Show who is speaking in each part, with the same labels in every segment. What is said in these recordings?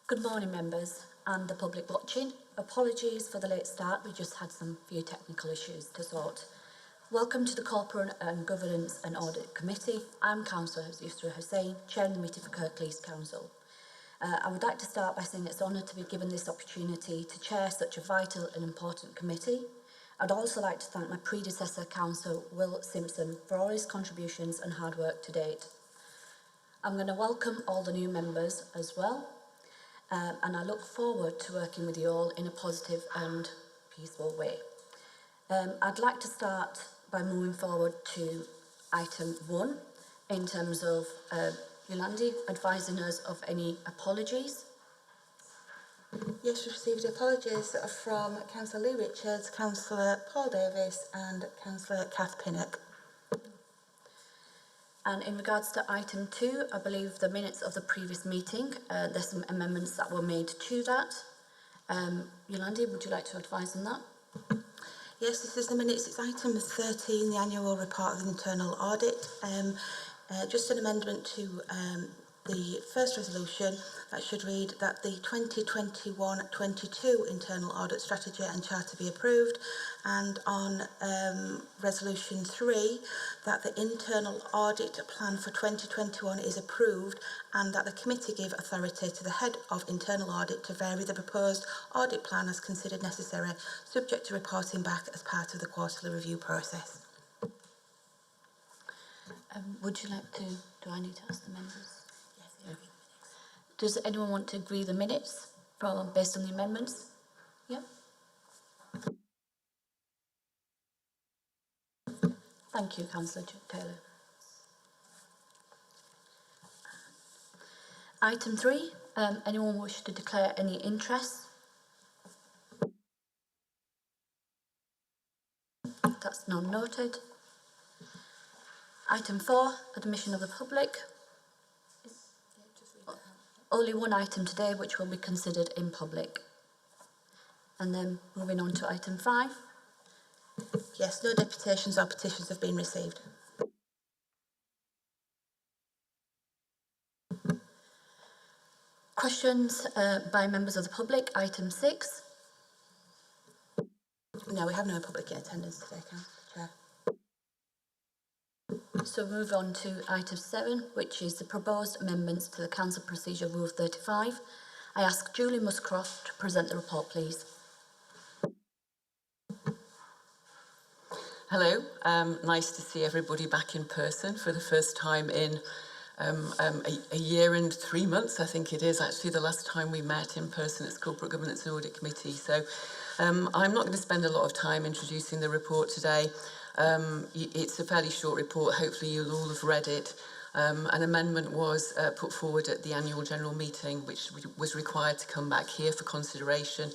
Speaker 1: Good morning, members and the public watching. Apologies for the late start, we just had some few technical issues to sort. Welcome to the Corporate and Governance and Audit Committee. I'm Councillor Yusra Hussain, chairing the meeting for Kirklees Council. I would like to start by saying it's an honour to be given this opportunity to chair such a vital and important committee. I'd also like to thank my predecessor, Councillor Will Simpson, for all his contributions and hard work to date. I'm going to welcome all the new members as well. And I look forward to working with you all in a positive and peaceful way. I'd like to start by moving forward to item 1 in terms of Yolandi advising us of any apologies.
Speaker 2: Yes, we've received apologies from Councillor Lee Richards, Councillor Paul Davis and Councillor Kath Pinnock.
Speaker 1: And in regards to item 2, I believe the minutes of the previous meeting, there's some amendments that were made to that. Yolandi, would you like to advise on that?
Speaker 2: Yes, this is the minutes. It's item 13, the annual report of the internal audit. Just an amendment to the first resolution that should read that the 2021-22 internal audit strategy and charter be approved, and on resolution 3 that the internal audit plan for 2021 is approved and that the committee give authority to the head of internal audit to vary the proposed audit plan as considered necessary, subject to reporting back as part of the quarterly review process.
Speaker 1: Would you like to, do I need to ask the members? Yes. Does anyone want to agree the minutes based on the amendments? Yeah. Thank you, Councillor Taylor. Item 3, anyone wish to declare any interest? That's not noted. Item 4, admission of the public. Only one item today which will be considered in public. And then moving on to item 5.
Speaker 2: Yes, no deputations or petitions have been received.
Speaker 1: Questions by members of the public, item 6.
Speaker 2: No, we have no public in attendance today, Chair.
Speaker 1: So move on to item 7, which is the proposed amendments to the Council Procedure Rule 35. I ask Julie Muscroft to present the report, please.
Speaker 3: Hello, nice to see everybody back in person for the first time in a year and 3 months. I think it is actually the last time we met in person as Corporate Governance and Audit Committee. So I'm not going to spend a lot of time introducing the report today. It's a fairly short report. Hopefully you'll all have read it. An amendment was put forward at the annual general meeting, which was required to come back here for consideration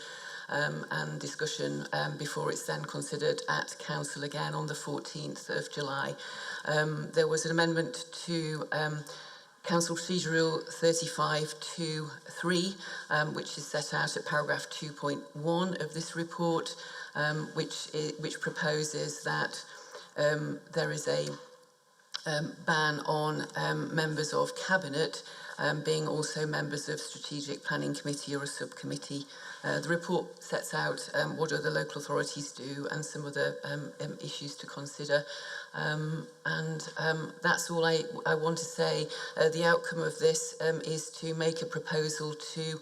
Speaker 3: and discussion before it's then considered at Council again on the 14th of July. There was an amendment to Council Procedure Rule 35(2)(3), which is set out at paragraph 2.1 of this report, which proposes that there is a ban on members of Cabinet being also members of Strategic Planning Committee or a subcommittee. The report sets out what other local authorities do and some other issues to consider. That's all I want to say. The outcome of this is to make a proposal to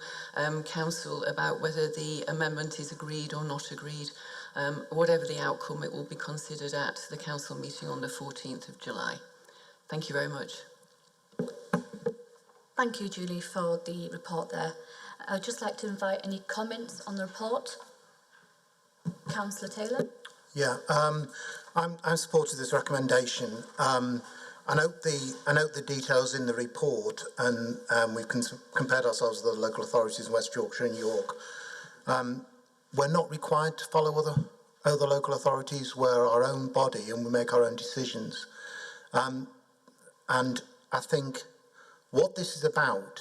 Speaker 3: Council about whether the amendment is agreed or not agreed. Whatever the outcome, it will be considered at the Council meeting on the 14th of July. Thank you very much.
Speaker 1: Thank you, Julie, for the report there. I'd just like to invite any comments on the report. Councillor Taylor?
Speaker 4: Yeah, I'm supportive of this recommendation. I note the details in the report, and we've compared ourselves with the local authorities in West Yorkshire and York. We're not required to follow other local authorities. We're our own body and we make our own decisions. And I think what this is about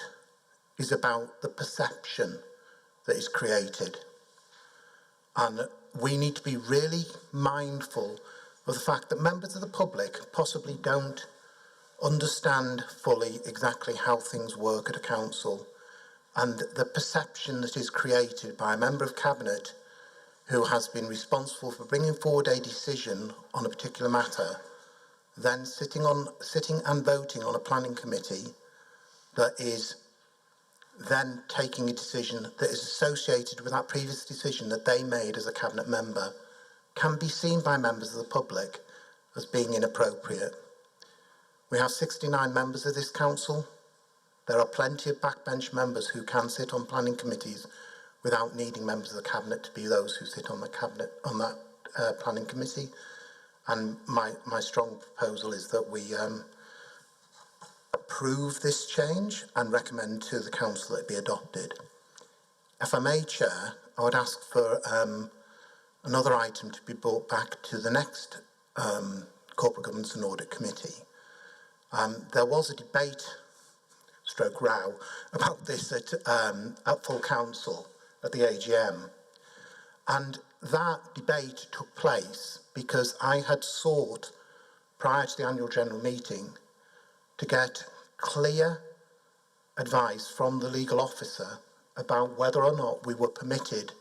Speaker 4: the perception that is created. And we need to be really mindful of the fact that members of the public possibly don't understand fully exactly how things work at a council. and the perception that is created by a member of Cabinet who has been responsible for bringing forward a decision on a particular matter, then sitting and voting on a planning committee that is then taking a decision that is associated with that previous decision that they made as a Cabinet member, can be seen by members of the public as being inappropriate. We have 69 members of this council. There are plenty of backbench members who can sit on planning committees without needing members of the Cabinet to be those who sit on the Cabinet on that planning committee. And my strong proposal is that we approve this change and recommend to the council that it be adopted. If I may, Chair, I would ask for another item to be brought back to the next Corporate Governance and Audit Committee. There was a debate, stroke row, about this at full council at the AGM. And that debate took place because I had sought, prior to the annual general meeting, to get clear advice from the legal officer about whether or not we were permitted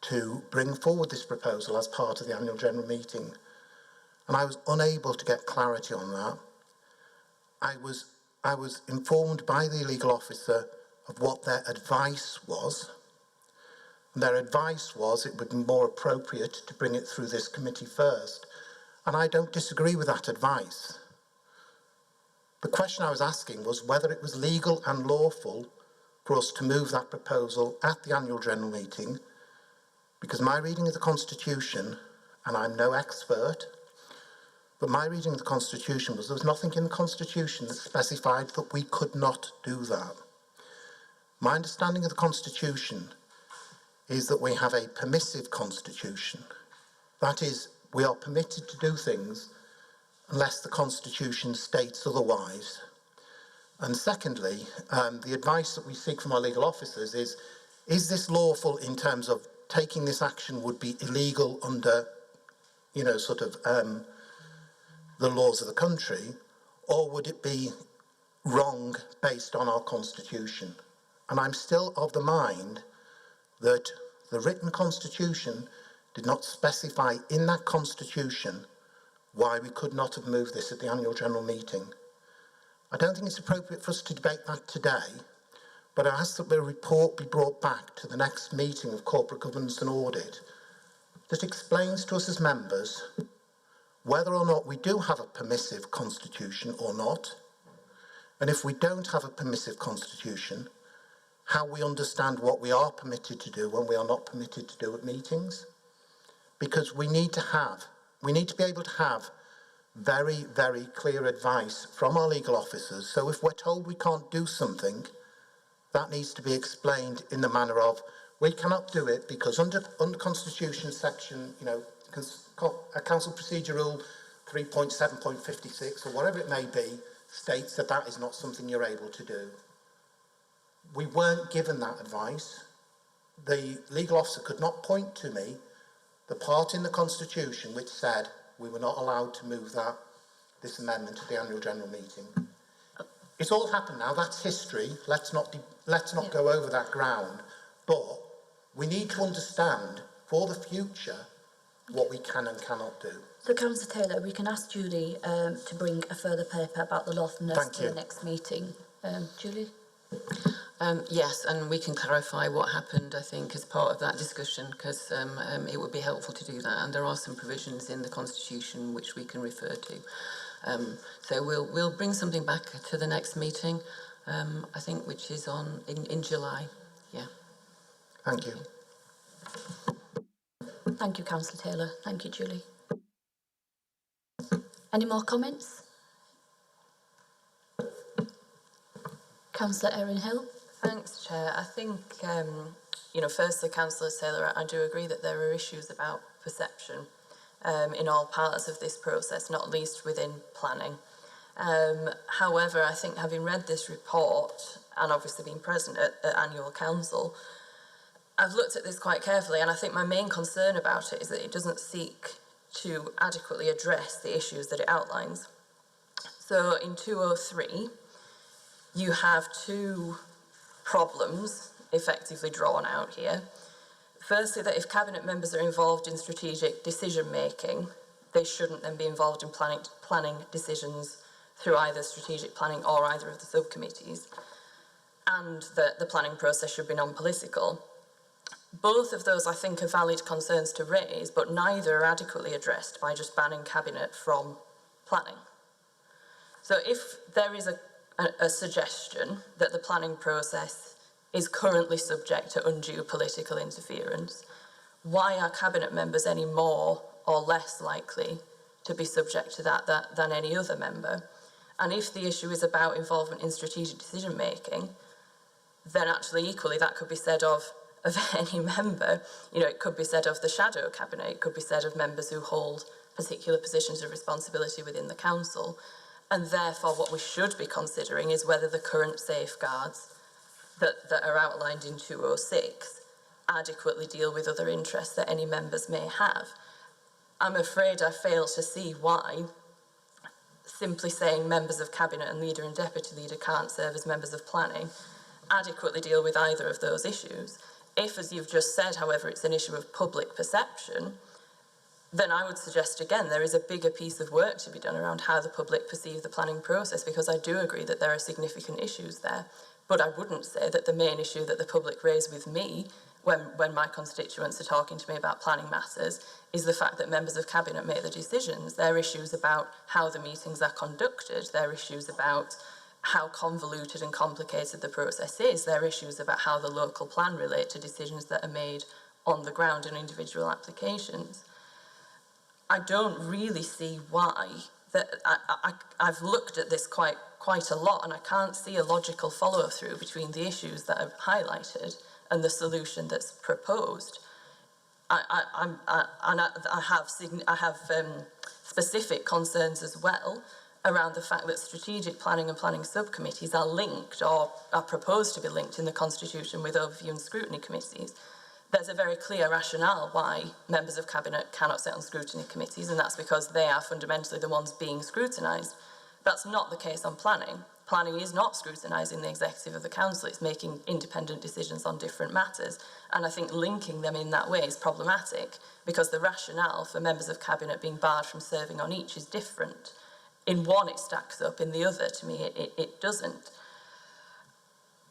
Speaker 4: to bring forward this proposal as part of the annual general meeting. And I was unable to get clarity on that. I was informed by the legal officer of what their advice was. And their advice was it would be more appropriate to bring it through this committee first. And I don't disagree with that advice. The question I was asking was whether it was legal and lawful for us to move that proposal at the annual general meeting, because my reading of the Constitution, and I'm no expert, but my reading of the Constitution was there was nothing in the Constitution that specified that we could not do that. My understanding of the Constitution is that we have a permissive Constitution. That is, we are permitted to do things unless the Constitution states otherwise. And secondly, the advice that we seek from our legal officers is this lawful in terms of taking this action would be illegal under, the laws of the country, or would it be wrong based on our Constitution? And I'm still of the mind that the written Constitution did not specify in that Constitution why we could not have moved this at the annual general meeting. I don't think it's appropriate for us to debate that today, but I ask that the report be brought back to the next meeting of Corporate Governance and Audit that explains to us as members whether or not we do have a permissive constitution or not, and if we don't have a permissive constitution, how we understand what we are permitted to do when we are not permitted to do at meetings. Because we need to be able to have very, very clear advice from our legal officers. So if we're told we can't do something, that needs to be explained in the manner of, we cannot do it because under Constitution section, Council Procedure Rule 3.7.56 or whatever it may be, states that that is not something you're able to do. We weren't given that advice. The legal officer could not point to me the part in the Constitution which said we were not allowed to move this amendment to the annual general meeting. It's all happened now. That's history. Let's not go over that ground. But we need to understand for the future what we can and cannot do.
Speaker 1: So, Councillor Taylor, we can ask Julie to bring a further paper about the lawfulness to the next meeting. Julie?
Speaker 3: Yes, and we can clarify what happened, I think, as part of that discussion, because it would be helpful to do that. And there are some provisions in the Constitution which we can refer to. So we'll bring something back to the next meeting, I think, which is in July. Yeah.
Speaker 4: Thank you.
Speaker 1: Thank you, Councillor Taylor. Thank you, Julie. Any more comments? Councillor Erin Hill.
Speaker 5: Thanks, Chair. I think, firstly, Councillor Taylor, I do agree that there are issues about perception in all parts of this process, not least within planning. However, I think having read this report and obviously being present at annual council, I've looked at this quite carefully, and I think my main concern about it is that it doesn't seek to adequately address the issues that it outlines. So in 203, you have two problems effectively drawn out here. Firstly, that if cabinet members are involved in strategic decision making, they shouldn't then be involved in planning decisions through either strategic planning or either of the subcommittees, and that the planning process should be non-political. Both of those, I think, are valid concerns to raise, but neither are adequately addressed by just banning cabinet from planning. So if there is a suggestion that the planning process is currently subject to undue political interference, why are cabinet members any more or less likely to be subject to that than any other member? And if the issue is about involvement in strategic decision making, then actually equally that could be said of any member. You know, it could be said of the shadow cabinet, it could be said of members who hold particular positions of responsibility within the council. And therefore what we should be considering is whether the current safeguards that are outlined in 206 adequately deal with other interests that any members may have. I'm afraid I fail to see why simply saying members of cabinet and leader and deputy leader can't serve as members of planning adequately deal with either of those issues. If, as you've just said, however, it's an issue of public perception, then I would suggest again there is a bigger piece of work to be done around how the public perceive the planning process, because I do agree that there are significant issues there. But I wouldn't say that the main issue that the public raise with me when my constituents are talking to me about planning matters is the fact that members of cabinet make the decisions. They're issues about how the meetings are conducted. They're issues about how convoluted and complicated the process is. They're issues about how the local plan relate to decisions that are made on the ground in individual applications. I don't really see why that I've looked at this quite a lot, and I can't see a logical follow-through between the issues that are highlighted and the solution that's proposed. I have specific concerns as well around the fact that strategic planning and planning subcommittees are linked or are proposed to be linked in the Constitution with overview and scrutiny committees. There's a very clear rationale why members of cabinet cannot sit on scrutiny committees, and that's because they are fundamentally the ones being scrutinised. That's not the case on planning. Planning is not scrutinising the executive of the council, it's making independent decisions on different matters. And I think linking them in that way is problematic because the rationale for members of cabinet being barred from serving on each is different. In one it stacks up, in the other, to me, it doesn't.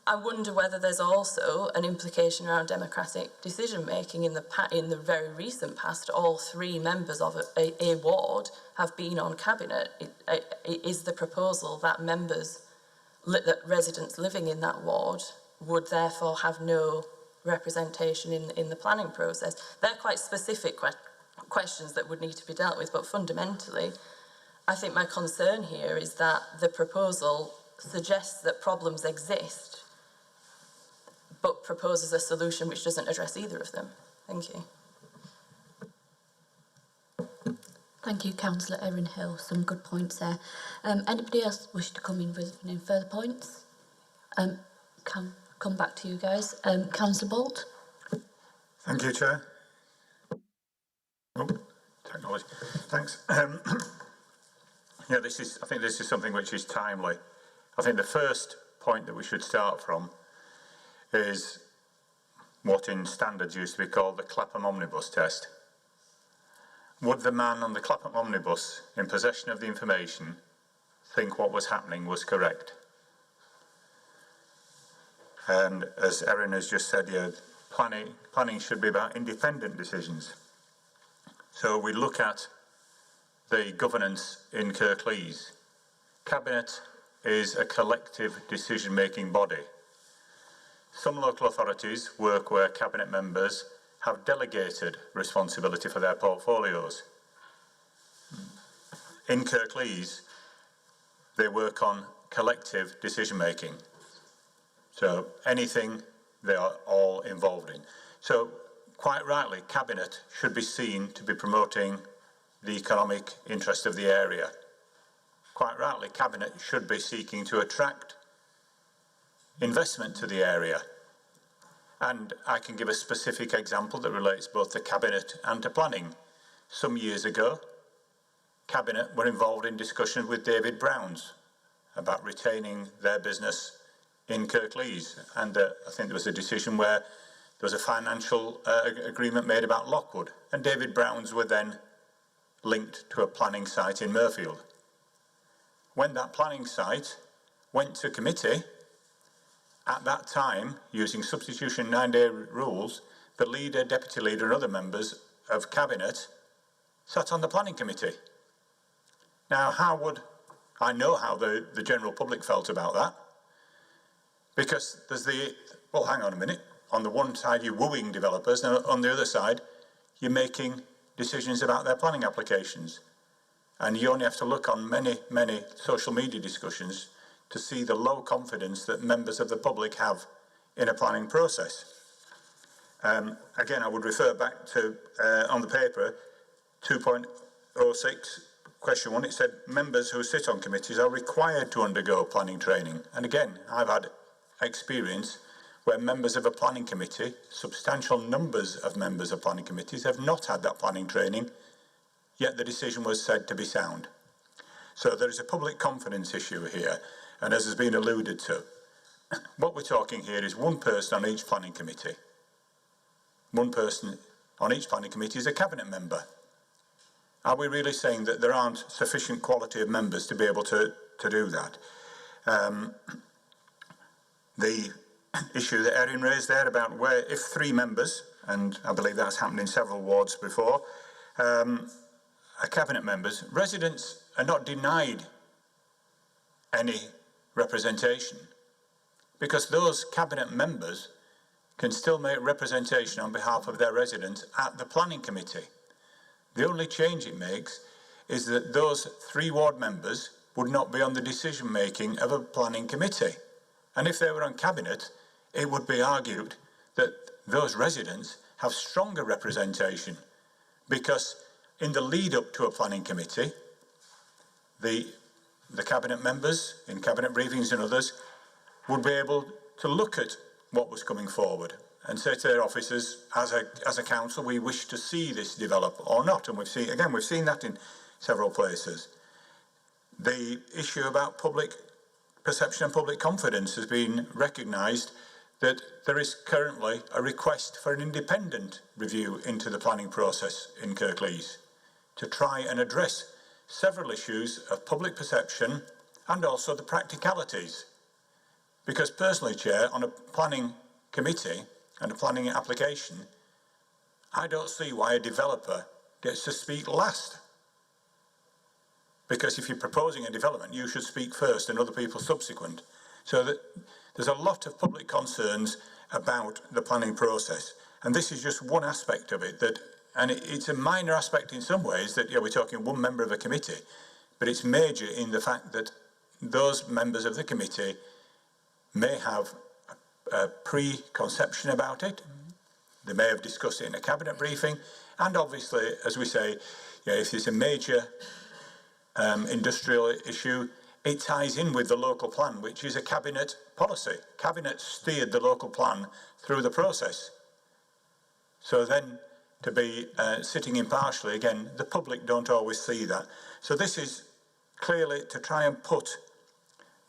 Speaker 5: I wonder whether there's also an implication around democratic decision-making. In the very recent past, all three members of a ward have been on cabinet. Is the proposal that that residents living in that ward would therefore have no representation in the planning process? They're quite specific questions that would need to be dealt with, but fundamentally, I think my concern here is that the proposal suggests that problems exist, but proposes a solution which doesn't address either of them. Thank you.
Speaker 1: Thank you, Councillor Erin Hill. Some good points there. Anybody else wish to come in with any further points? Can come back to you guys. Councillor Bolt.
Speaker 6: Thank you, Chair. Oh, technology. Thanks. Yeah, I think this is something which is timely. I think the first point that we should start from is what in standards used to be called the Clapham Omnibus test. Would the man on the Clapham Omnibus in possession of the information think what was happening was correct? And as Erin has just said here, planning should be about independent decisions. So we look at the governance in Kirklees. Cabinet is a collective decision-making body. Some local authorities work where cabinet members have delegated responsibility for their portfolios. In Kirklees, they work on collective decision-making. So anything they are all involved in. So quite rightly, cabinet should be seen to be promoting the economic interest of the area. Quite rightly, cabinet should be seeking to attract investment to the area. And I can give a specific example that relates both to cabinet and to planning. Some years ago, cabinet were involved in discussions with David Brown's about retaining their business in Kirklees, and I think there was a decision where there was a financial agreement made about Lockwood, and David Brown's were then linked to a planning site in Murfield. When that planning site went to committee, at that time, using substitution 9-day rules, the leader, deputy leader and other members of cabinet sat on the planning committee. Now, I know how the general public felt about that, because there's well, hang on a minute, on the one side you're wooing developers, and on the other side you're making decisions about their planning applications. And you only have to look on many, many social media discussions to see the low confidence that members of the public have in a planning process. Again, I would refer back to, on the paper, 2.06, question 1, it said members who sit on committees are required to undergo planning training. And again, I've had experience where members of a planning committee, substantial numbers of members of planning committees, have not had that planning training, yet the decision was said to be sound. So there is a public confidence issue here, and as has been alluded to, what we're talking here is one person on each planning committee. One person on each planning committee is a cabinet member. Are we really saying that there aren't sufficient quality of members to be able to do that? The issue that Erin raised there about where if 3 members, and I believe that's happened in several wards before, are cabinet members, residents are not denied any representation, because those cabinet members can still make representation on behalf of their residents at the planning committee. The only change it makes is that those 3 ward members would not be on the decision making of a planning committee. And if they were on cabinet, it would be argued that those residents have stronger representation, because in the lead up to a planning committee, the cabinet members in cabinet briefings and others would be able to look at what was coming forward and say to their officers, as a council, we wish to see this develop or not. And we've seen that in several places. The issue about public perception and public confidence has been recognised, that there is currently a request for an independent review into the planning process in Kirklees to try and address several issues of public perception and also the practicalities. Because personally, Chair, on a planning committee and a planning application, I don't see why a developer gets to speak last. Because if you're proposing a development, you should speak first and other people subsequent. So that there's a lot of public concerns about the planning process. And this is just one aspect of it, and it's a minor aspect in some ways, that we're talking one member of a committee, but it's major in the fact that those members of the committee may have a preconception about it. They may have discussed it in a cabinet briefing, and obviously, as we say, if it's a major industrial issue, it ties in with the local plan, which is a cabinet policy. Cabinet steered the local plan through the process. So then to be sitting impartially, again, the public don't always see that. So this is clearly to try and put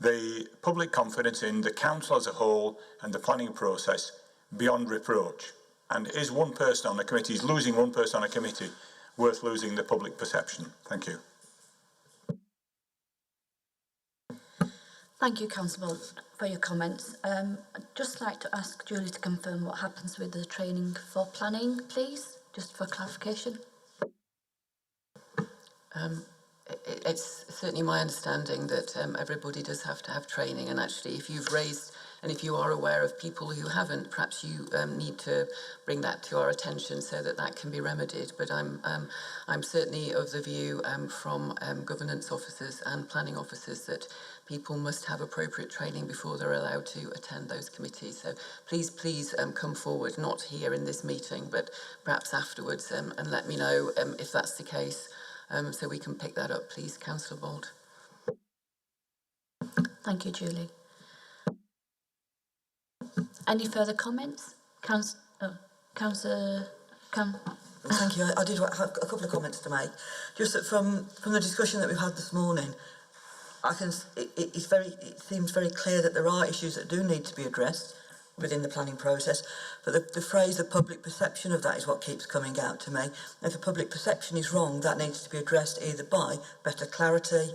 Speaker 6: the public confidence in the council as a whole and the planning process beyond reproach. And is one person on a committee, is losing one person on a committee worth losing the public perception? Thank you.
Speaker 1: Thank you, Councillor, for your comments. I'd just like to ask Julie to confirm what happens with the training for planning, please, just for clarification.
Speaker 3: It's certainly my understanding that everybody does have to have training, and actually if you've raised and if you are aware of people who haven't, perhaps you need to bring that to our attention so that that can be remedied. But I'm certainly of the view from governance officers and planning officers that people must have appropriate training before they're allowed to attend those committees. So please come forward, not here in this meeting, but perhaps afterwards, and let me know if that's the case, so we can pick that up, please, Councillor Bold.
Speaker 1: Thank you, Julie. Any further comments? Councillor
Speaker 7: Thank you. I did have a couple of comments to make. Just that from the discussion that we've had this morning, it seems very clear that there are issues that do need to be addressed within the planning process, but the phrase "the public perception of that" is what keeps coming out to me. If the public perception is wrong, that needs to be addressed either by better clarity,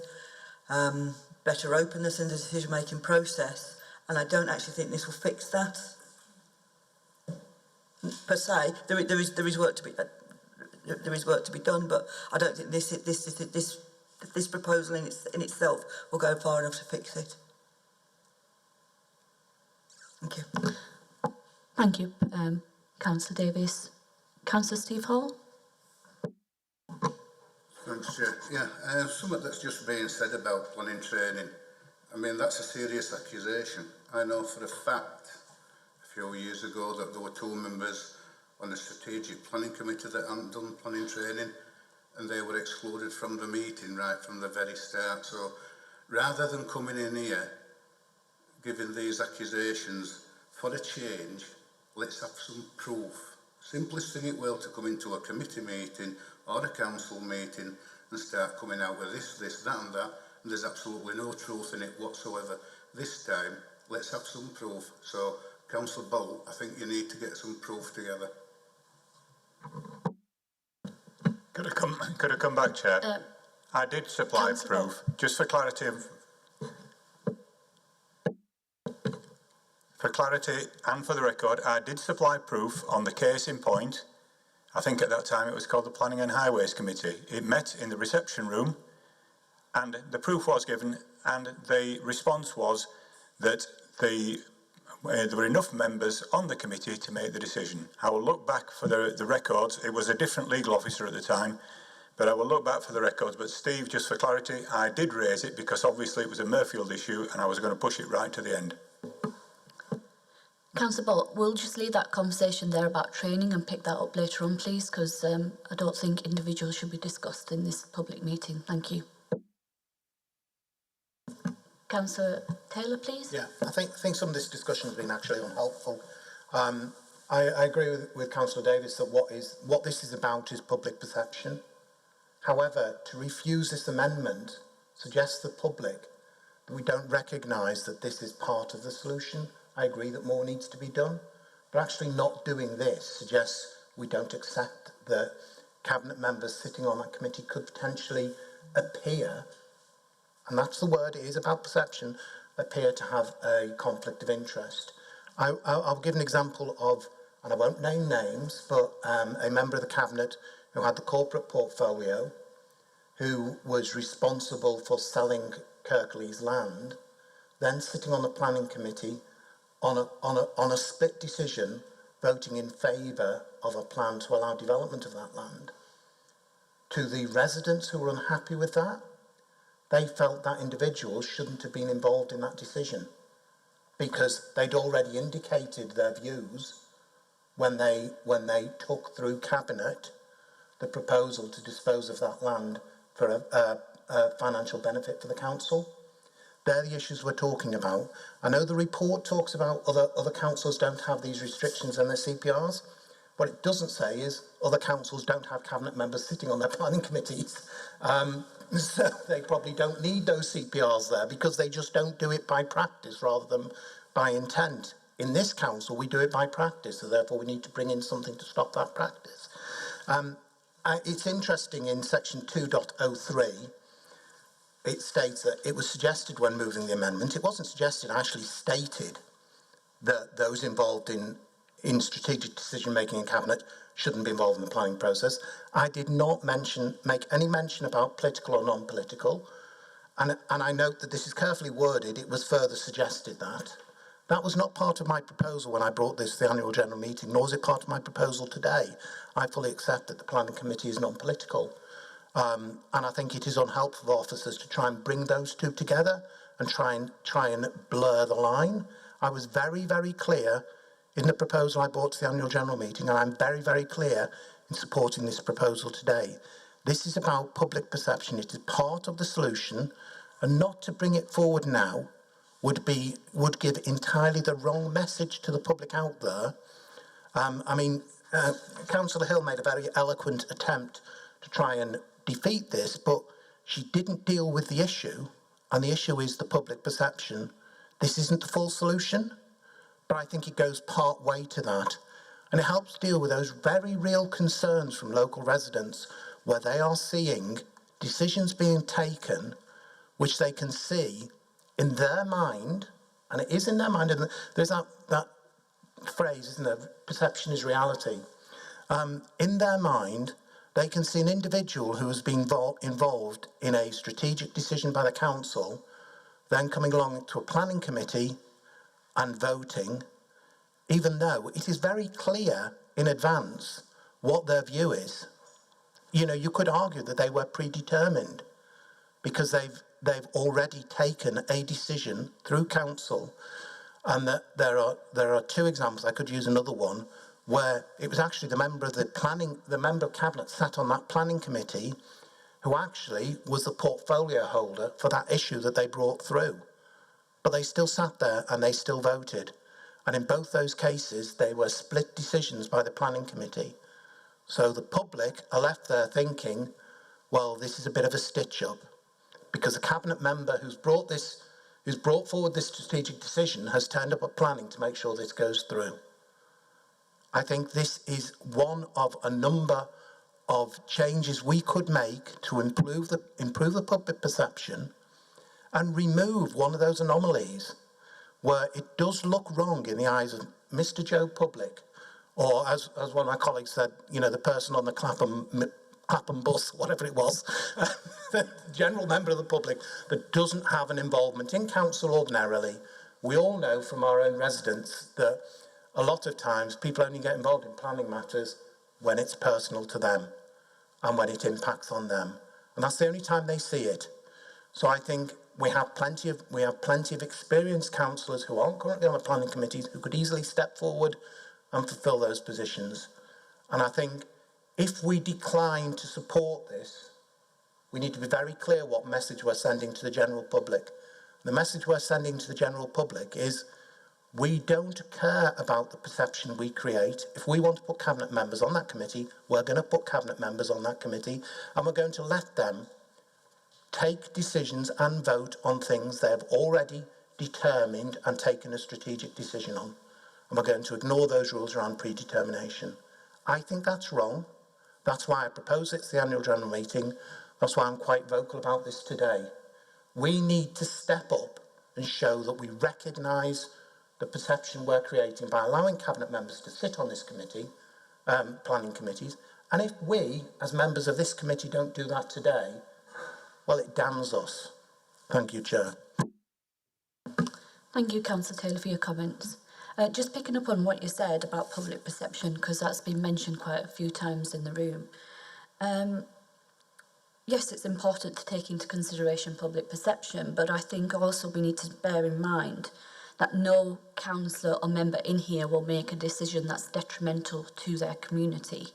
Speaker 7: better openness in the decision-making process, and I don't actually think this will fix that. Per se, there is work to be done, but I don't think this proposal in itself will go far enough to fix it. Thank you.
Speaker 1: Thank you, Councillor Davies. Councillor Steve Hall.
Speaker 8: Thanks, Chair. Yeah, something that's just being said about planning training. I mean, that's a serious accusation. I know for a fact a few years ago that there were 2 members on the strategic planning committee that hadn't done planning training, and they were excluded from the meeting right from the very start. So rather than coming in here giving these accusations, for a change, let's have some proof. Simplest thing it will to come into a committee meeting or a council meeting and start coming out with this, that and that, and there's absolutely no truth in it whatsoever. This time, let's have some proof. So, Councillor Bolt, I think you need to get some proof together.
Speaker 6: Could I come back, Chair? I did supply proof, just for clarity and for the record, I did supply proof on the case in point. I think at that time it was called the Planning and Highways Committee. It met in the reception room and the proof was given, and the response was that there were enough members on the committee to make the decision. I will look back for the records. It was a different legal officer at the time, but I will look back for the records. But Steve, just for clarity, I did raise it because obviously it was a Murfield issue and I was going to push it right to the end.
Speaker 1: Councillor Bolt, we'll just leave that conversation there about training and pick that up later on, please, because I don't think individuals should be discussed in this public meeting. Thank you. Councillor Taylor, please.
Speaker 4: Yeah, I think some of this discussion has been actually unhelpful. I agree with Councillor Davis that what this is about is public perception. However, to refuse this amendment suggests to the public that we don't recognise that this is part of the solution. I agree that more needs to be done, but actually not doing this suggests we don't accept that cabinet members sitting on that committee could potentially appear, and that's the word, it is about perception, appear to have a conflict of interest. I'll give an example of, and I won't name names, but a member of the cabinet who had the corporate portfolio, who was responsible for selling Kirklees land, then sitting on the planning committee on a split decision, voting in favour of a plan to allow development of that land. To the residents who were unhappy with that, they felt that individuals shouldn't have been involved in that decision because they'd already indicated their views when they took through cabinet the proposal to dispose of that land for a financial benefit for the council. They're the issues we're talking about. I know the report talks about other councils don't have these restrictions in their CPRs. What it doesn't say is other councils don't have cabinet members sitting on their planning committees. So they probably don't need those CPRs there because they just don't do it by practice rather than by intent. In this council, we do it by practice, so therefore we need to bring in something to stop that practice. It's interesting in section 2.03, it states that it was suggested when moving the amendment, it wasn't suggested, actually stated that those involved in strategic decision-making in cabinet shouldn't be involved in the planning process. I did not make any mention about political or non-political, and I note that this is carefully worded. It was further suggested that. That was not part of my proposal when I brought this to the annual general meeting, nor is it part of my proposal today. I fully accept that the planning committee is non-political. And I think it is unhelpful for officers to try and bring those two together and try and blur the line. I was very, very clear in the proposal I brought to the annual general meeting, and I'm very, very clear in supporting this proposal today. This is about public perception. It is part of the solution, and not to bring it forward now would give entirely the wrong message to the public out there. Councillor Hill made a very eloquent attempt to try and defeat this, but she didn't deal with the issue and the issue is the public perception. This isn't the full solution, but I think it goes part way to that. And it helps deal with those very real concerns from local residents where they are seeing decisions being taken which they can see in their mind, and it is in their mind, and there's that phrase, isn't there, perception is reality. In their mind, they can see an individual who has been involved in a strategic decision by the council, then coming along to a planning committee and voting, even though it is very clear in advance what their view is. You know, you could argue that they were predetermined because they've already taken a decision through council, and that there are two examples. I could use another one where it was actually the member of cabinet sat on that planning committee who actually was the portfolio holder for that issue that they brought through. But they still sat there and they still voted. And in both those cases, they were split decisions by the planning committee. So the public are left there thinking, well, this is a bit of a stitch-up, because the cabinet member who's brought forward this strategic decision has turned up at planning to make sure this goes through. I think this is one of a number of changes we could make to improve the public perception and remove one of those anomalies where it does look wrong in the eyes of Mr. Joe Public, or as one of my colleagues said, you know, the person on the Clapham bus, whatever it was, the general member of the public that doesn't have an involvement in council ordinarily. We all know from our own residents that a lot of times people only get involved in planning matters when it's personal to them and when it impacts on them. And that's the only time they see it. So I think we have plenty of experienced councillors who aren't currently on the planning committees who could easily step forward and fulfil those positions. And I think if we decline to support this, we need to be very clear what message we're sending to the general public. The message we're sending to the general public is we don't care about the perception we create. If we want to put cabinet members on that committee, we're going to put cabinet members on that committee, and we're going to let them take decisions and vote on things they have already determined and taken a strategic decision on. And we're going to ignore those rules around predetermination. I think that's wrong. That's why I propose it to the annual general meeting. That's why I'm quite vocal about this today. We need to step up and show that we recognise the perception we're creating by allowing cabinet members to sit on this committee, planning committees. And if we, as members of this committee, don't do that today, well, it damns us. Thank you, Chair.
Speaker 1: Thank you, Councillor Taylor, for your comments. Just picking up on what you said about public perception, because that's been mentioned quite a few times in the room. Yes, it's important to take into consideration public perception, but I think also we need to bear in mind that no councillor or member in here will make a decision that's detrimental to their community.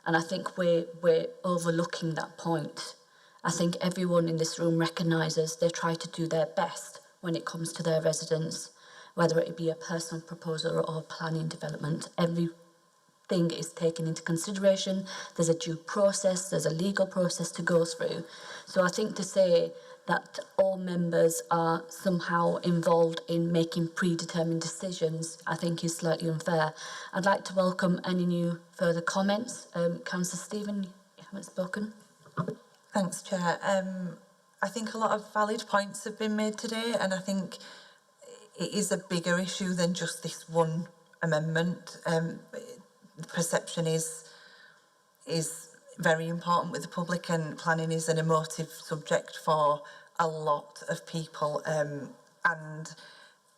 Speaker 1: And I think we're overlooking that point. I think everyone in this room recognises they try to do their best when it comes to their residents, whether it be a personal proposal or a planning development. Everything is taken into consideration. There's a due process, there's a legal process to go through. So I think to say that all members are somehow involved in making predetermined decisions, I think is slightly unfair. I'd like to welcome any new further comments. Councillor Stephen, you haven't spoken.
Speaker 9: Thanks, Chair. I think a lot of valid points have been made today, and I think it is a bigger issue than just this one amendment. Perception is very important with the public, and planning is an emotive subject for a lot of people. And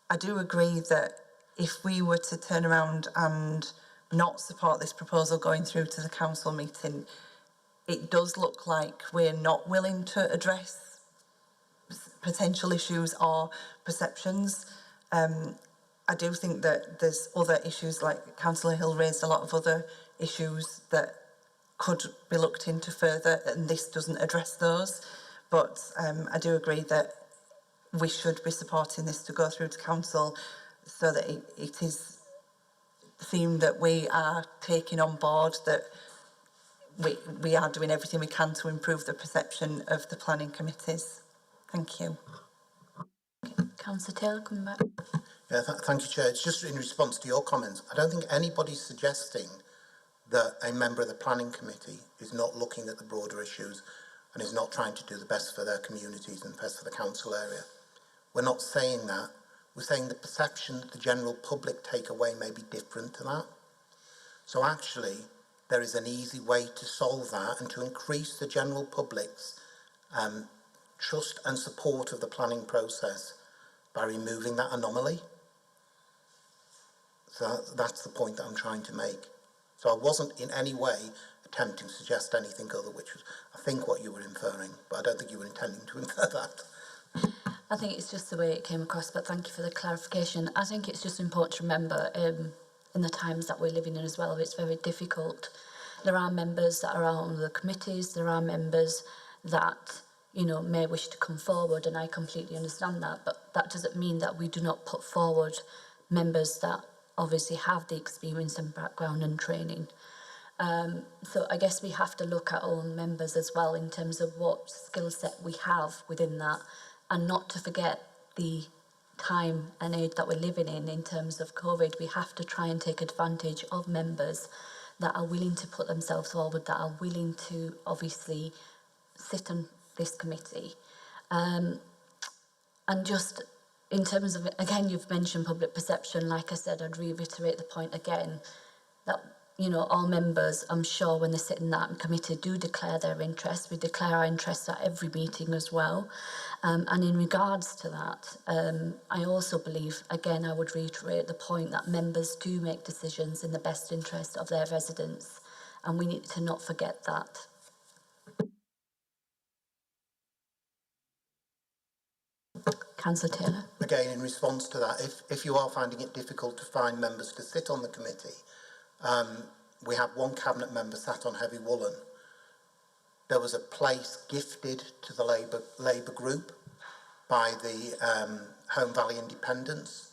Speaker 9: I do agree that if we were to turn around and not support this proposal going through to the council meeting, it does look like we're not willing to address potential issues or perceptions. I do think that there's other issues, like Councillor Hill raised a lot of other issues that could be looked into further, and this doesn't address those. But I do agree that we should be supporting this to go through to council, so that it is the theme that we are taking on board, that we are doing everything we can to improve the perception of the planning committees. Thank you.
Speaker 1: Councillor Taylor, coming back.
Speaker 4: Yeah, thank you, Chair. It's just in response to your comments. I don't think anybody's suggesting that a member of the planning committee is not looking at the broader issues and is not trying to do the best for their communities and best for the council area. We're not saying that. We're saying the perception that the general public take away may be different to that. So actually, there is an easy way to solve that and to increase the general public's trust and support of the planning process by removing that anomaly. So that's the point that I'm trying to make. So I wasn't in any way attempting to suggest anything other, which was, I think, what you were inferring, but I don't think you were intending to infer that.
Speaker 1: I think it's just the way it came across, but thank you for the clarification. I think it's just important to remember in the times that we're living in as well, it's very difficult. There are members that are on the committees, there are members that, you know, may wish to come forward, and I completely understand that, but that doesn't mean that we do not put forward members that obviously have the experience and background and training. So I guess we have to look at our own members as well in terms of what skill set we have within that, and not to forget the time and age that we're living in terms of COVID. We have to try and take advantage of members that are willing to put themselves forward, that are willing to obviously sit on this committee. And just in terms of, again, you've mentioned public perception. Like I said, I'd reiterate the point again that, you know, all members, I'm sure when they sit in that committee, do declare their interest. We declare our interest at every meeting as well. And in regards to that, I also believe, again, I would reiterate the point that members do make decisions in the best interest of their residents, and we need to not forget that. Councillor Taylor.
Speaker 4: Again, in response to that, if you are finding it difficult to find members to sit on the committee, we have one cabinet member sat on heavy woolen. There was a place gifted to the Labour group by the Home Valley Independents.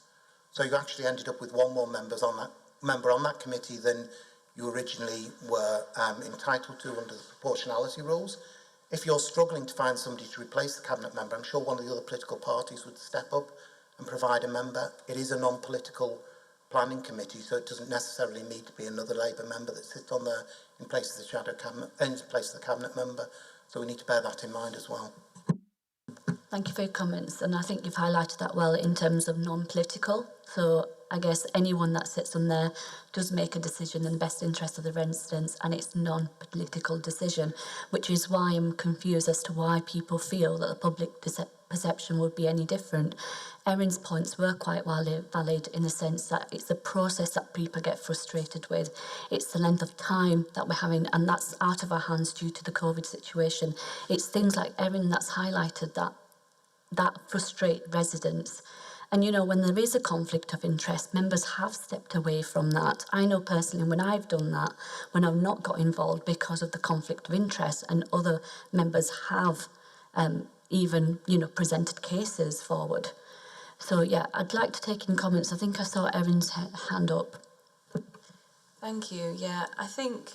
Speaker 4: So you actually ended up with one more member on that committee than you originally were entitled to under the proportionality rules. If you're struggling to find somebody to replace the cabinet member, I'm sure one of the other political parties would step up and provide a member. It is a non-political planning committee, so it doesn't necessarily need to be another Labour member that sits on there in place of the shadow cabinet, in place of the cabinet member. So we need to bear that in mind as well.
Speaker 1: Thank you for your comments, and I think you've highlighted that well in terms of non-political. So I guess anyone that sits on there does make a decision in the best interest of the residents, and it's non-political decision, which is why I'm confused as to why people feel that the public perception would be any different. Erin's points were quite valid in the sense that it's a process that people get frustrated with. It's the length of time that we're having, and that's out of our hands due to the COVID situation. It's things like Erin that's highlighted that frustrate residents. And, you know, when there is a conflict of interest, members have stepped away from that. I know personally when I've done that, when I've not got involved because of the conflict of interest, and other members have even, you know, presented cases forward. So, yeah, I'd like to take in comments. I think I saw Erin's hand up.
Speaker 5: Thank you. Yeah, I think,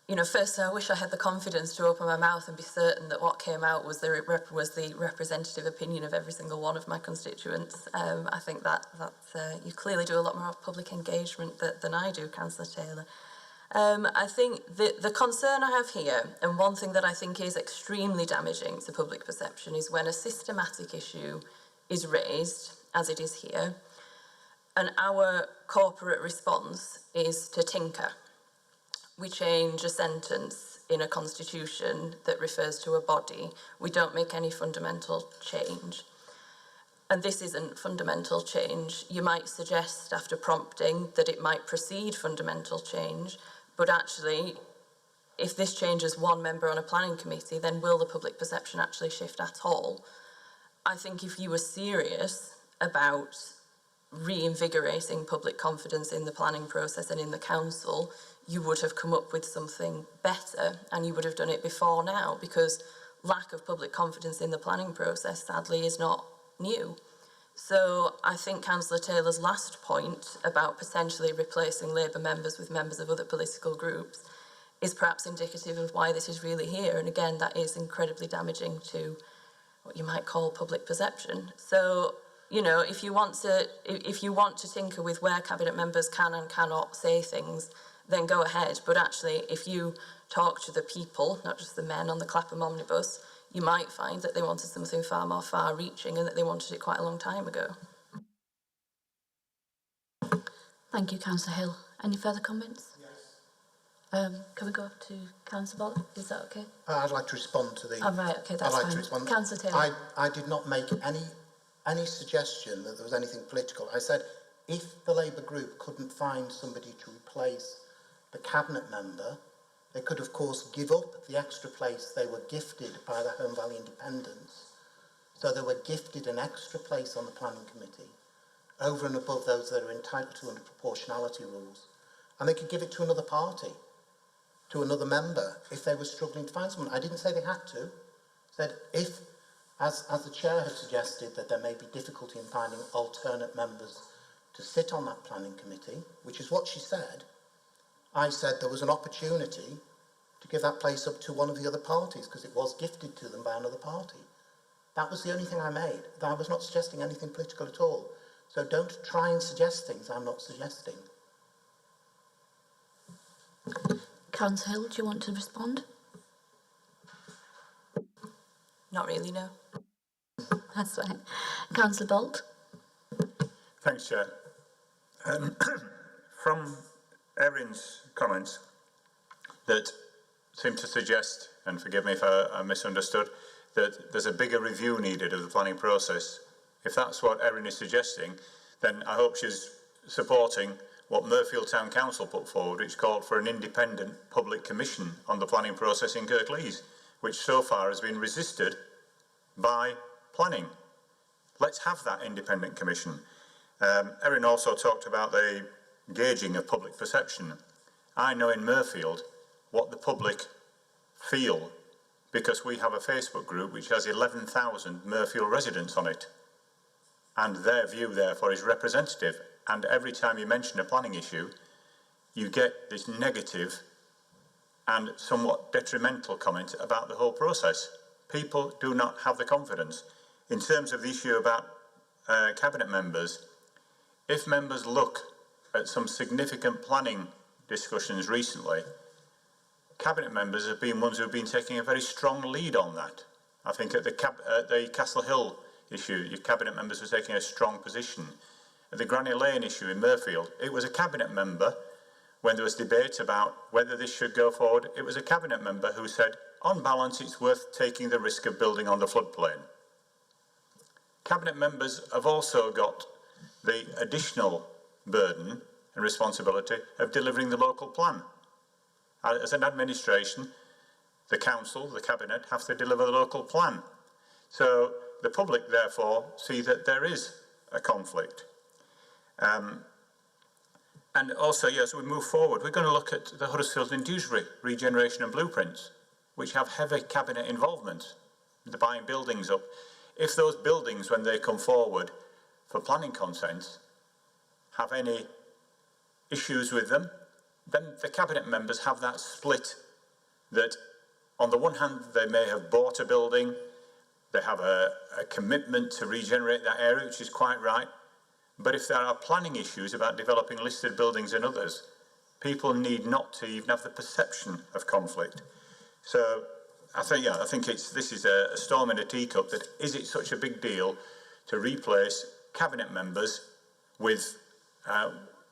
Speaker 5: you know, firstly, I wish I had the confidence to open my mouth and be certain that what came out was the representative opinion of every single one of my constituents. I think that you clearly do a lot more public engagement than I do, Councillor Taylor. I think the concern I have here, and one thing that I think is extremely damaging to public perception, is when a systematic issue is raised, as it is here, and our corporate response is to tinker. We change a sentence in a constitution that refers to a body. We don't make any fundamental change. And this isn't fundamental change. You might suggest after prompting that it might precede fundamental change, but actually, if this changes one member on a planning committee, then will the public perception actually shift at all? I think if you were serious about reinvigorating public confidence in the planning process and in the council, you would have come up with something better, and you would have done it before now, because lack of public confidence in the planning process, sadly, is not new. So I think Councillor Taylor's last point about potentially replacing Labour members with members of other political groups is perhaps indicative of why this is really here. And again, that is incredibly damaging to what you might call public perception. So, you know, if you want to tinker with where cabinet members can and cannot say things, then go ahead. But actually, if you talk to the people, not just the men on the Clapham omnibus, you might find that they wanted something far more far-reaching and that they wanted it quite a long time ago.
Speaker 1: Thank you, Councillor Hill. Any further comments? Yes. Can we go to Councillor Bolt? Is that okay?
Speaker 4: I'd like to respond to the...
Speaker 1: Oh, right, okay, that's
Speaker 4: I'd like
Speaker 1: fine.
Speaker 4: to respond.
Speaker 1: Councillor Taylor.
Speaker 4: I did not make any suggestion that there was anything political. I said if the Labour group couldn't find somebody to replace the cabinet member, they could, of course, give up the extra place they were gifted by the Home Valley Independents. So they were gifted an extra place on the planning committee, over and above those that are entitled to under proportionality rules. And they could give it to another party, to another member, if they were struggling to find someone. I didn't say they had to. I said if, as the chair had suggested, that there may be difficulty in finding alternate members to sit on that planning committee, which is what she said, I said there was an opportunity to give that place up to one of the other parties because it was gifted to them by another party. That was the only thing I made. I was not suggesting anything political at all. So don't try and suggest things I'm not suggesting.
Speaker 1: Councillor Hill, do you want to respond?
Speaker 5: Not really, no.
Speaker 1: That's fine. Councillor Bolt.
Speaker 6: Thanks, Chair. From Erin's comments that seem to suggest, and forgive me if I misunderstood, that there's a bigger review needed of the planning process. If that's what Erin is suggesting, then I hope she's supporting what Murfield Town Council put forward, which called for an independent public commission on the planning process in Kirklees, which so far has been resisted by planning. Let's have that independent commission. Erin also talked about the gauging of public perception. I know in Murfield what the public feel because we have a Facebook group which has 11,000 Murfield residents on it. And their view, therefore, is representative. And every time you mention a planning issue, you get this negative and somewhat detrimental comment about the whole process. People do not have the confidence. In terms of the issue about cabinet members, if members look at some significant planning discussions recently, cabinet members have been ones who have been taking a very strong lead on that. I think at the Castle Hill issue, your cabinet members were taking a strong position. At the Granny Lane issue in Murfield, it was a cabinet member, when there was debate about whether this should go forward, it was a cabinet member who said, on balance, it's worth taking the risk of building on the floodplain. Cabinet members have also got the additional burden and responsibility of delivering the local plan. As an administration, the council, the cabinet, have to deliver the local plan. So the public, therefore, see that there is a conflict. And also, as we move forward, we're going to look at the Huddersfield and Dewsbury regeneration and blueprints, which have heavy cabinet involvement, the buying buildings up. If those buildings, when they come forward for planning consent, have any issues with them, then the cabinet members have that split that on the one hand they may have bought a building, they have a commitment to regenerate that area, which is quite right, but if there are planning issues about developing listed buildings and others, people need not to even have the perception of conflict. So I think this is a storm in a teacup. That is it such a big deal to replace cabinet members with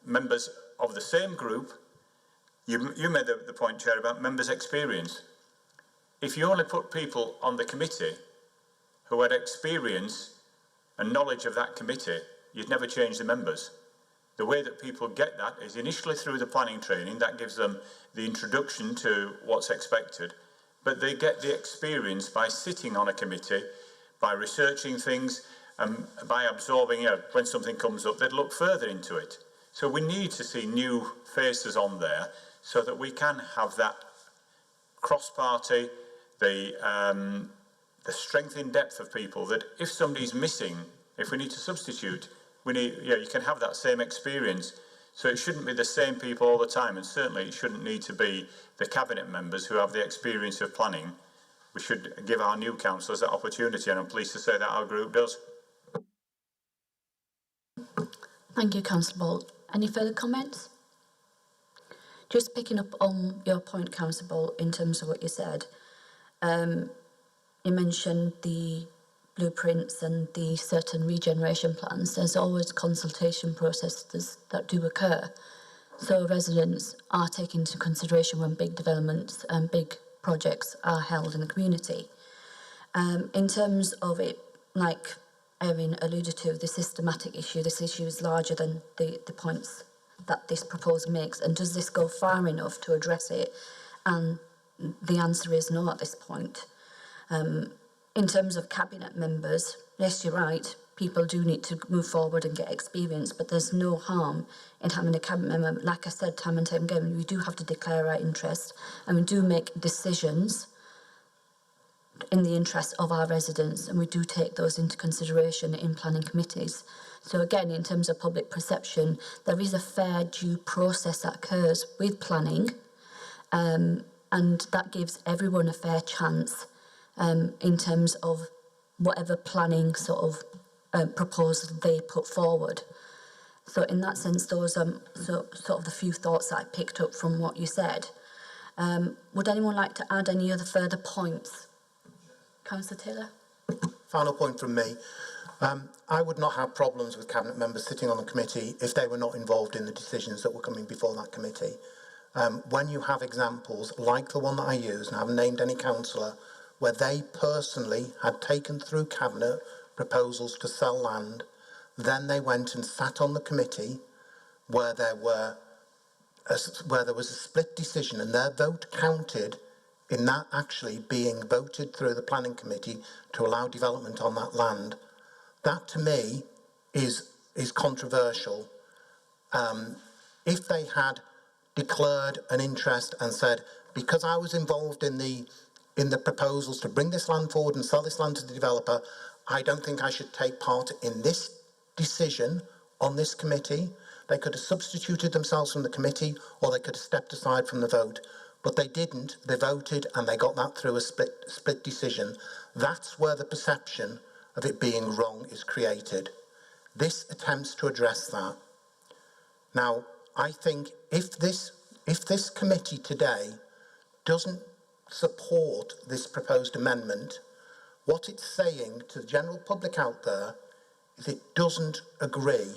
Speaker 6: members of the same group? You made the point, Chair, about members' experience. If you only put people on the committee who had experience and knowledge of that committee, you'd never change the members. The way that people get that is initially through the planning training. That gives them the introduction to what's expected. But they get the experience by sitting on a committee, by researching things, and by absorbing, when something comes up, they'd look further into it. So we need to see new faces on there so that we can have that cross-party, the strength in depth of people, that if somebody's missing, if we need to substitute, you can have that same experience. So it shouldn't be the same people all the time, and certainly it shouldn't need to be the cabinet members who have the experience of planning we should give our new councillors that opportunity, and I'm pleased to say that our group does.
Speaker 1: Thank you, Councillor Bolt. Any further comments? Just picking up on your point, Councillor Bolt, in terms of what you said. You mentioned the blueprints and the certain regeneration plans. There's always consultation processes that do occur. So residents are taken into consideration when big developments and big projects are held in the community. In terms of it, like Erin alluded to, the systematic issue, this issue is larger than the points that this proposal makes. And does this go far enough to address it? And the answer is no at this point. In terms of cabinet members, yes, you're right, people do need to move forward and get experience, but there's no harm in having a cabinet member. Like I said, time and time again, we do have to declare our interest, and we do make decisions in the interest of our residents, and we do take those into consideration in planning committees. So again, in terms of public perception, there is a fair due process that occurs with planning, and that gives everyone a fair chance in terms of whatever planning sort of proposal they put forward. So in that sense, those are sort of the few thoughts that I picked up from what you said. Would anyone like to add any other further points? Councillor Taylor?
Speaker 4: Final point from me. I would not have problems with cabinet members sitting on a committee if they were not involved in the decisions that were coming before that committee. When you have examples like the one that I used, and I haven't named any councillor, where they personally had taken through cabinet proposals to sell land, then they went and sat on the committee where there was a split decision, and their vote counted in that actually being voted through the planning committee to allow development on that land. That to me is controversial. If they had declared an interest and said, because I was involved in the proposals to bring this land forward and sell this land to the developer, I don't think I should take part in this decision on this committee. They could have substituted themselves from the committee, or they could have stepped aside from the vote. But they didn't. They voted, and they got that through a split decision. That's where the perception of it being wrong is created. This attempts to address that. Now, I think if this committee today doesn't support this proposed amendment, what it's saying to the general public out there is it doesn't agree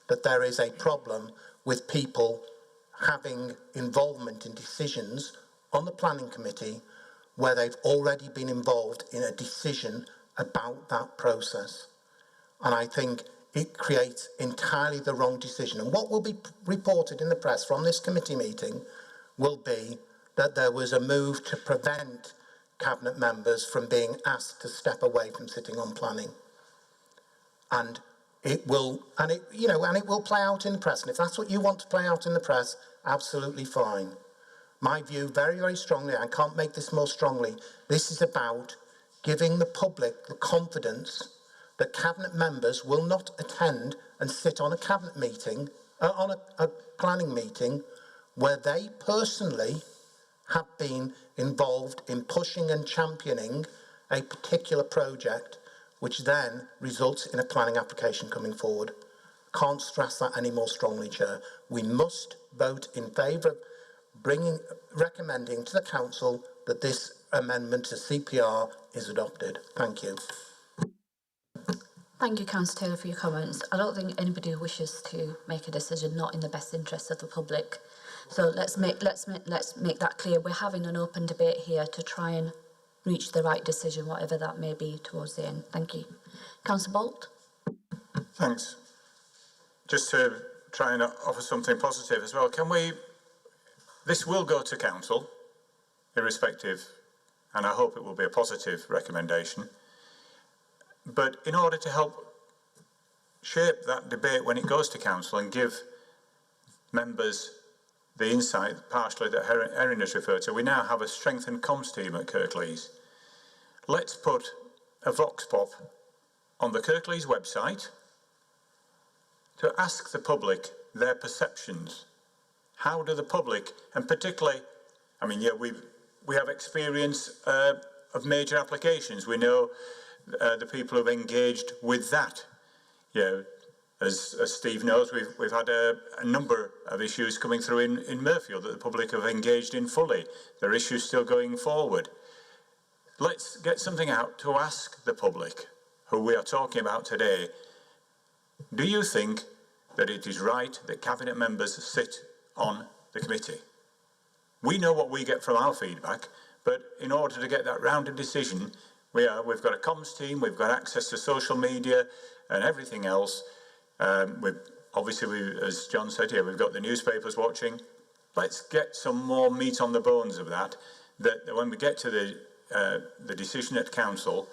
Speaker 4: that there is a problem with people having involvement in decisions on the planning committee where they've already been involved in a decision about that process. And I think it creates entirely the wrong decision. And what will be reported in the press from this committee meeting will be that there was a move to prevent cabinet members from being asked to step away from sitting on planning. And it will play out in the press. And if that's what you want to play out in the press, absolutely fine. My view, very, very strongly, I can't make this more strongly, this is about giving the public the confidence that cabinet members will not attend and sit on a cabinet meeting, on a planning meeting, where they personally have been involved in pushing and championing a particular project, which then results in a planning application coming forward. Can't stress that any more strongly, Chair. We must vote in favour of recommending to the Council that this amendment to CPR is adopted. Thank you.
Speaker 1: Thank you, Councillor Taylor, for your comments. I don't think anybody wishes to make a decision not in the best interest of the public. So let's make that clear. We're having an open debate here to try and reach the right decision, whatever that may be towards the end. Thank you. Councillor Bolt.
Speaker 6: Thanks. Just to try and offer something positive as well, this will go to Council, irrespective, and I hope it will be a positive recommendation. But in order to help shape that debate when it goes to Council and give members the insight, partially, that Erin has referred to, we now have a strengthened comms team at Kirklees. Let's put a vox pop on the Kirklees website to ask the public their perceptions. How do the public, and particularly, I mean, yeah, we have experience of of major applications. We know the people who've engaged with that. You know, as Steve knows, we've had a number of issues coming through in Murfield that the public have engaged in fully. There are issues still going forward. Let's get something out to ask the public, who we are talking about today, do you think that it is right that cabinet members sit on the committee? We know what we get from our feedback, but in order to get that rounded decision, we've got a comms team, we've got access to social media and everything else. Obviously, as John said here, we've got the newspapers watching. Let's get some more meat on the bones of that when we get to the decision at council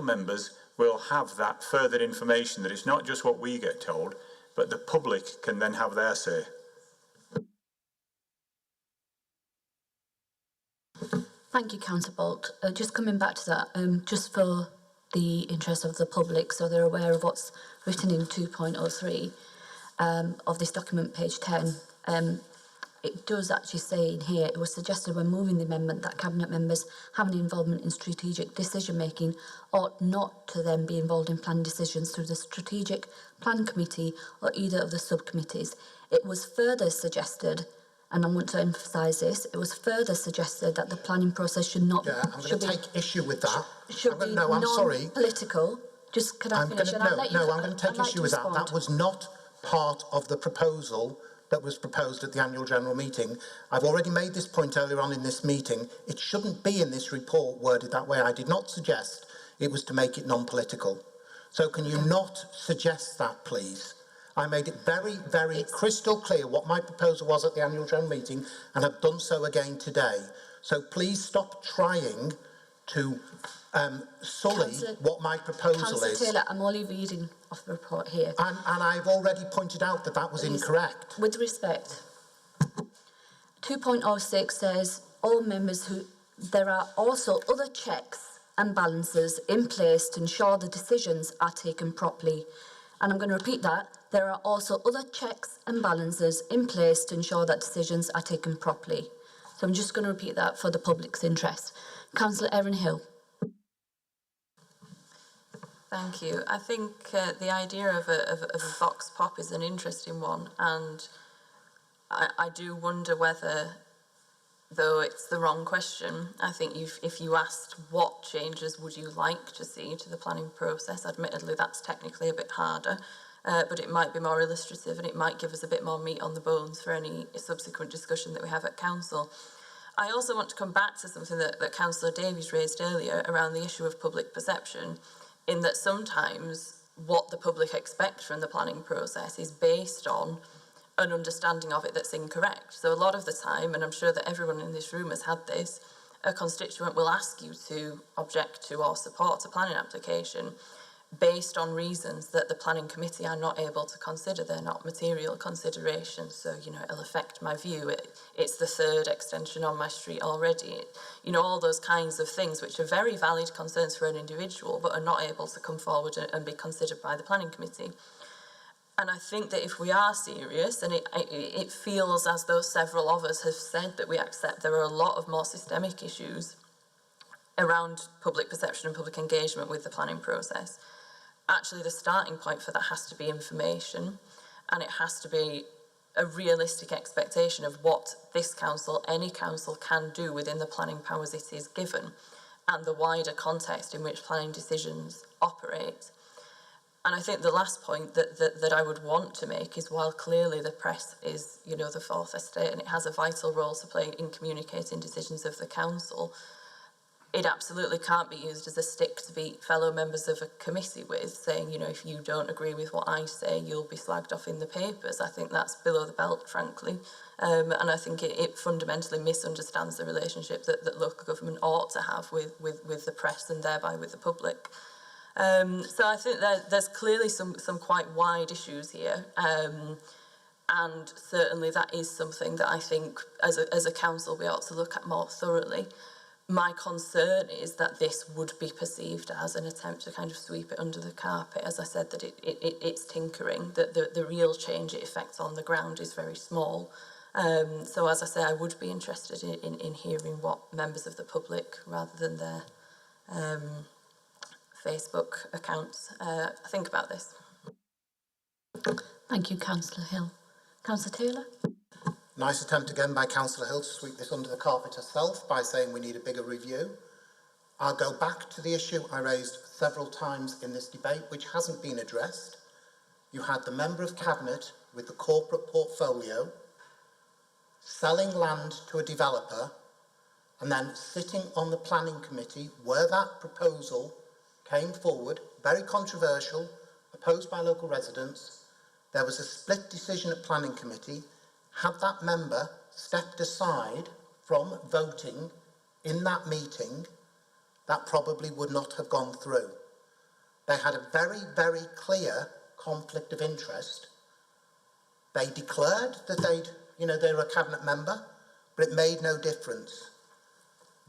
Speaker 6: members will have that further information, that it's not just what we get told, but the public can then have their say.
Speaker 1: Thank you, Councillor Bolt. Just coming back to that, just for the interest of the public, so they're aware of what's written in 2.03 of this document, page 10, it does actually say in here, it was suggested when moving the amendment that cabinet members having involvement in strategic decision making ought not to then be involved in planning decisions through the strategic planning committee or either of the subcommittees. It was further suggested, and I want to emphasise this, it was further suggested that the planning process should not
Speaker 4: Yeah, I'm going to take issue with that.
Speaker 1: Should be non-political. Just can I finish?
Speaker 4: I'm going to take issue with that. That was not part of the proposal that was proposed at the annual general meeting. I've already made this point earlier on in this meeting. It shouldn't be in this report worded that way. I did not suggest it was to make it non-political. So can you not suggest that, please? I made it very, very crystal clear what my proposal was at the annual general meeting and have done so again today. So please stop trying to sully what my proposal is.
Speaker 1: Taylor, I'm only reading off the report here.
Speaker 4: And I've already pointed out that that was incorrect.
Speaker 1: With respect, 2.06 says all members there are also other checks and balances in place to ensure the decisions are taken properly. And I'm going to repeat that. There are also other checks and balances in place to ensure that decisions are taken properly. So I'm just going to repeat that for the public's interest. Councillor Erin Hill.
Speaker 5: Thank you. I think the idea of a vox pop is an interesting one, and I do wonder whether, though it's the wrong question, I think if you asked what changes would you like to see to the planning process, admittedly that's technically a bit harder, but it might be more illustrative and it might give us a bit more meat on the bones for any subsequent discussion that we have at council. I also want to come back to something that Councillor Davies raised earlier around the issue of public perception, in that sometimes what the public expect from the planning process is based on an understanding of it that's incorrect. So a lot of the time, and I'm sure that everyone in this room has had this, a constituent will ask you to object to or support a planning application based on reasons that the planning committee are not able to consider. They're not material considerations, so, you know, it'll affect my view. It's the third extension on my street already. You know, all those kinds of things which are very valid concerns for an individual but are not able to come forward and be considered by the planning committee. And I think that if we are serious, and it feels as though several of us have said that we accept there are a lot of more systemic issues around public perception and public engagement with the planning process, actually the starting point for that has to be information, and it has to be a realistic expectation of what this council, any council, can do within the planning powers it is given and the wider context in which planning decisions operate. And I think the last point that I would want to make is, while clearly the press is, you know, the fourth estate and it has a vital role to play in communicating decisions of the council, it absolutely can't be used as a stick to beat fellow members of a committee with, saying, you know, if you don't agree with what I say, you'll be slagged off in the papers. I think that's below the belt, frankly. And I think it fundamentally misunderstands the relationship that local government ought to have with the press and thereby with the public. So I think there's clearly some quite wide issues here. And certainly that is something that I think as a council we ought to look at more thoroughly. My concern is that this would be perceived as an attempt to kind of sweep it under the carpet. As I said, that it's tinkering, that the real change it affects on the ground is very small. So as I say, I would be interested in hearing what members of the public, rather than their Facebook accounts. Think about this.
Speaker 1: Thank you, Councillor Hill. Councillor Taylor?
Speaker 4: Nice attempt again by Councillor Hill to sweep this under the carpet herself by saying we need a bigger review. I'll go back to the issue I raised several times in this debate, which hasn't been addressed. You had the Member of Cabinet with the corporate portfolio selling land to a developer and then sitting on the planning committee where that proposal came forward, very controversial, opposed by local residents. There was a split decision at planning committee. Had that member stepped aside from voting in that meeting, that probably would not have gone through. They had a very, very clear conflict of interest. They declared that they were a cabinet member, but it made no difference.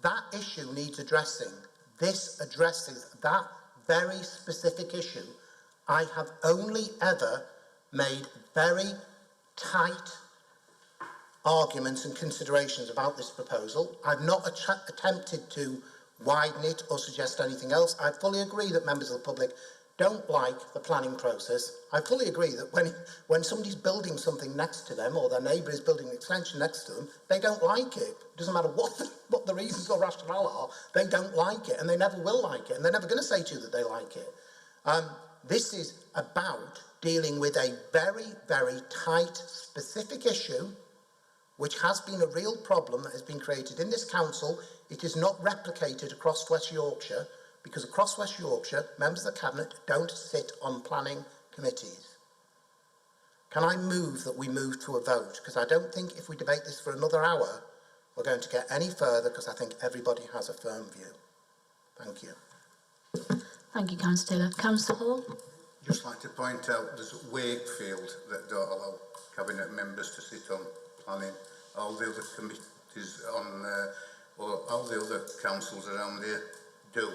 Speaker 4: That issue needs addressing. This addresses that very specific issue. I have only ever made very tight arguments and considerations about this proposal. I've not attempted to widen it or suggest anything else. I fully agree that members of the public don't like the planning process. I fully agree that when somebody's building something next to them or their neighbour is building an extension next to them, they don't like it. It doesn't matter what the reasons or rationale are, they don't like it and they never will like it and they're never going to say to you that they like it. This is about dealing with a very, very tight, specific issue which has been a real problem that has been created in this council. It is not replicated across West Yorkshire because across West Yorkshire, members of the Cabinet don't sit on planning committees. Can I move that we move to a vote? Because I don't think if we debate this for another hour, we're going to get any further because I think everybody has a firm view. Thank you.
Speaker 1: Thank you, Councillor Taylor. Councillor Hall?
Speaker 8: Just like to point out there's Wakefield that don't allow cabinet members to sit on planning. All the other committees on, or all the other councils around here do.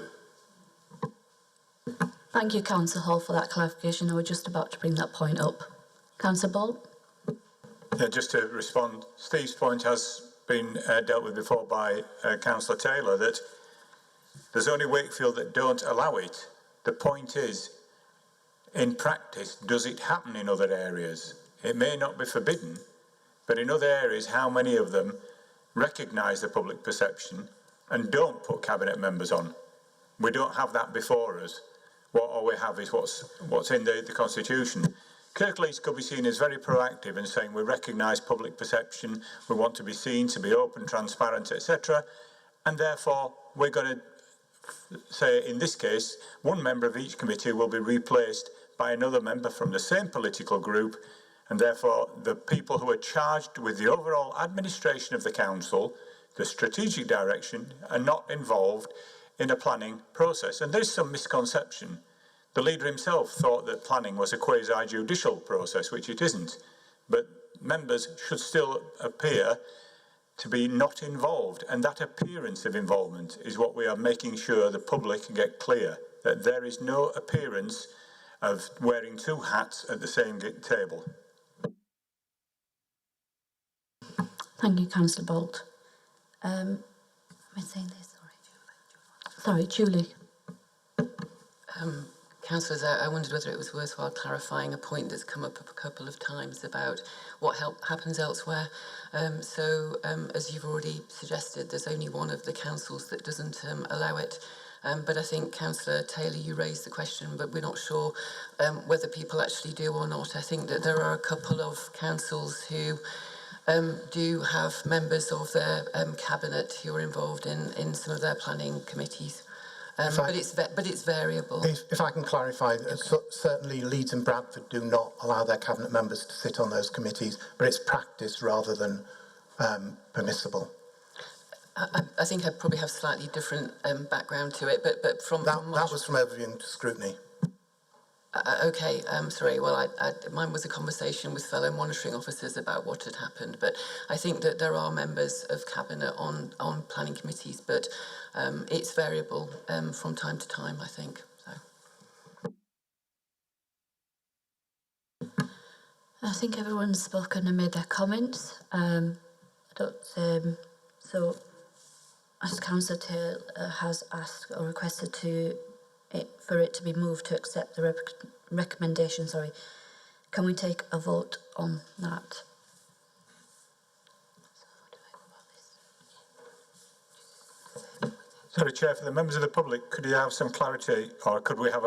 Speaker 1: Thank you, Councillor Hall, for that clarification. I was just about to bring that point up. Councillor Bolt?
Speaker 6: Yeah, just to respond, Steve's point has been dealt with before by Councillor Taylor, that there's only Wakefield that don't allow it. The point is, in practice, does it happen in other areas? It may not be forbidden, but in other areas, how many of them recognise the public perception and don't put cabinet members on? We don't have that before us. What all we have is what's in the Constitution. Kirklees could be seen as very proactive in saying we recognise public perception, we want to be seen to be open, transparent, etc. And therefore, we're going to say, in this case, one member of each committee will be replaced by another member from the same political group, and therefore the people who are charged with the overall administration of the council, the strategic direction, are not involved in a planning process. And there's some misconception. The leader himself thought that planning was a quasi-judicial process, which it isn't. But members should still appear to be not involved, and that appearance of involvement is what we are making sure the public get clear, that there is no appearance of wearing two hats at the same table.
Speaker 1: Thank you, Councillor Bolt. Am I saying this? Sorry, Julie.
Speaker 3: Councillors, I wondered whether it was worthwhile clarifying a point that's come up a couple of times about what happens elsewhere. As you've already suggested, there's only one of the councils that doesn't allow it. But I think, Councillor Taylor, you raised the question, but we're not sure whether people actually do or not. I think that there are a couple of councils who do have members of their cabinet who are involved in some of their planning committees. But it's variable.
Speaker 4: If I can clarify, certainly Leeds and Bradford do not allow their cabinet members to sit on those committees, but it's practice rather than permissible.
Speaker 3: I think I probably have slightly different background to it, but from
Speaker 4: that was from overviewing to scrutiny.
Speaker 3: Okay, sorry. Well, mine was a conversation with fellow monitoring officers about what had happened, but I think that there are members of cabinet on planning committees, but it's variable from time to time, I think. So.
Speaker 1: I think everyone's spoken and made their comments. So as Councillor Taylor has asked or requested for it to be moved to accept the recommendation, can we take a vote on that?
Speaker 6: Sorry, Chair, for the members of the public, could you have some clarity, or could we have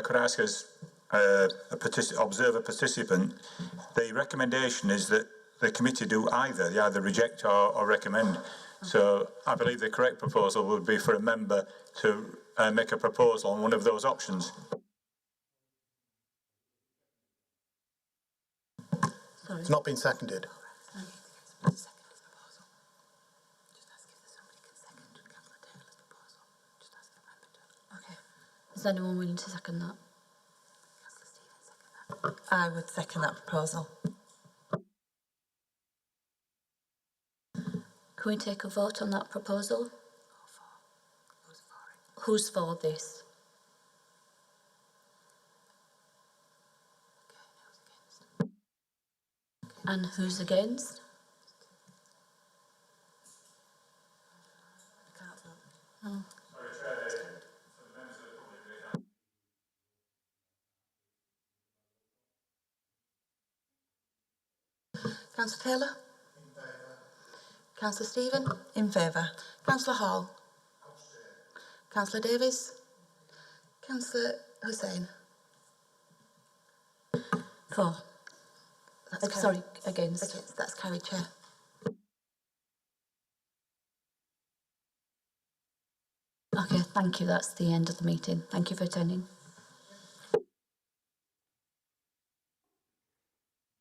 Speaker 6: could I ask as observer participant, the recommendation is that the committee do either, they either reject or recommend. So I believe the correct proposal would be for a member to make a proposal on one of those options.
Speaker 1: Sorry.
Speaker 4: It's not been seconded.
Speaker 1: Okay. Is anyone willing to second that?
Speaker 9: I would second that proposal.
Speaker 1: Can we take a vote on that proposal? Who's for this? And who's against? Oh.
Speaker 2: Councillor Taylor? In favour. Councillor Stephen?
Speaker 9: In favour.
Speaker 2: Councillor Hall? Councillor Davies? Councillor Hussain?
Speaker 1: For. Sorry, against.
Speaker 2: Against. That's carried, Chair.
Speaker 1: Okay, thank you. That's the end of the meeting. Thank you for attending.